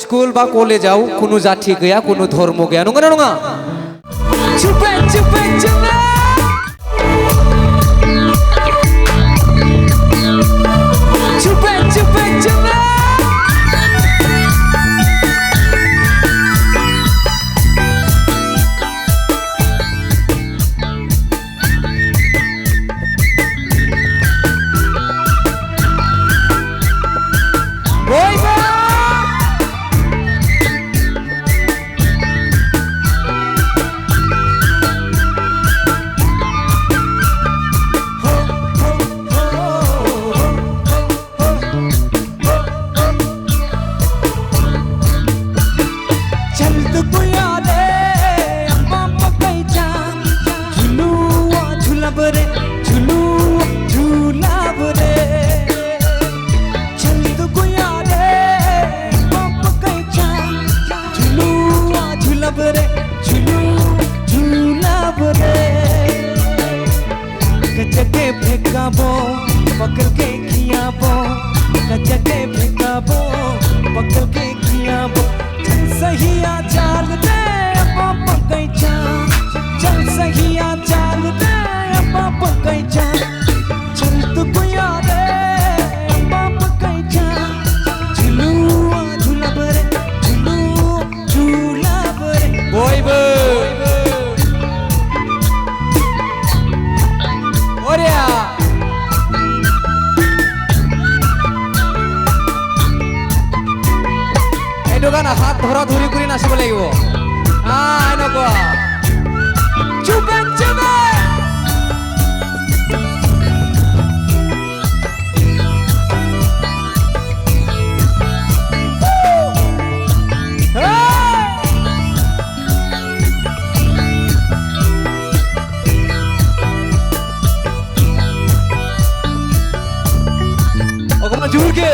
school बा कलेजाव कुनु जाति गैया कुनु धर्म गैया नंगौना नङा चुपे चुपे चुपे चुपे चुपे चुपे पकड़ के खियाबो कचके फेंकाबो पकड़ के खियाबो चल सहिया चाल दे अब पकैचा चल सहिया चाल दे अब पकैचा चल तू गुया दे अब पकैचा झुलुआ झूला बरे झुलू झूला बरे बोय बो ओरिया ना हाथ धरा धरी करी नाचिब লাগিব এনেকুৱা চুপে চুপে অকমান জোৰকে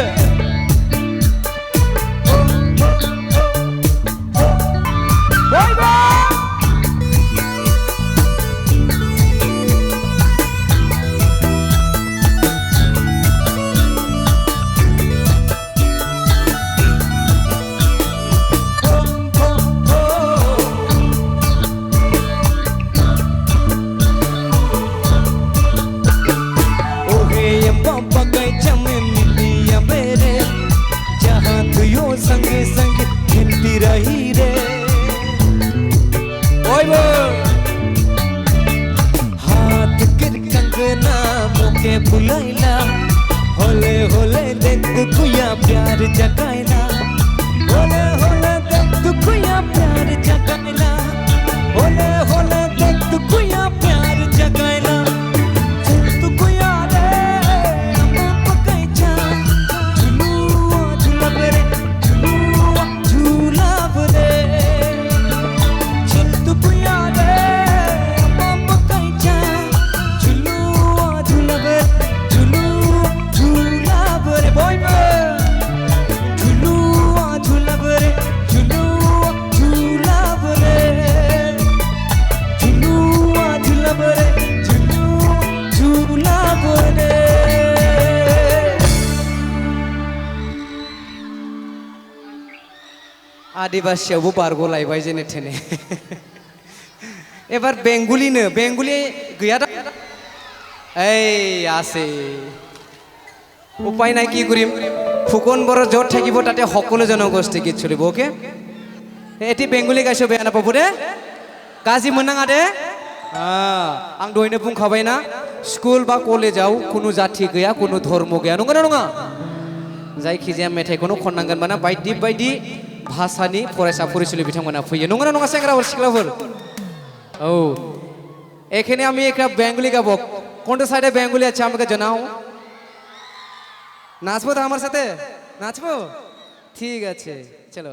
संगे संगे खेलती रही रे हाथ गिर कंगना मुके बुलाइला होले होले देख कुया प्यार जगाइला होले होले देख कुया प्यार जगाइला होले होले देख कुया प्यार जगाइला चल तू कुया रे अब पकैचा झुलू झूला बरे आदिबासियावबो बारग'लायबाय जेने थेने एबार बेंगलिनो बेंगली गैया दा এই আছে উপায় নাই কি কৰিম ফুকন বৰ য'ত থাকিব তাতে সকলো জনগোষ্ঠী গীত চলিব ওকে এটি বেংগলি গাইছো বেয়া নাপাব দে গাজি मोननाङा दे आं दहायनो बुंखाबायना स्कुल बा कलेजाव कुनु जाति गैया कुनु धर्म गैया नंगौना नङा जायखिजाया मेथाइखौनो खननांगोन माना बायदि बायदि भाषानि फरायसा फरायसुलि बिथांमोना फैयो नंगौना नङा सेंग्राफोर सिख्लाफोर औ এখানে আমি একটা বেঙ্গলি গাবো কোনটা সাইডে বেঙ্গলি আছে আমাকে জানাও নাচবো তো আমার সাথে নাচবো ঠিক আছে চলো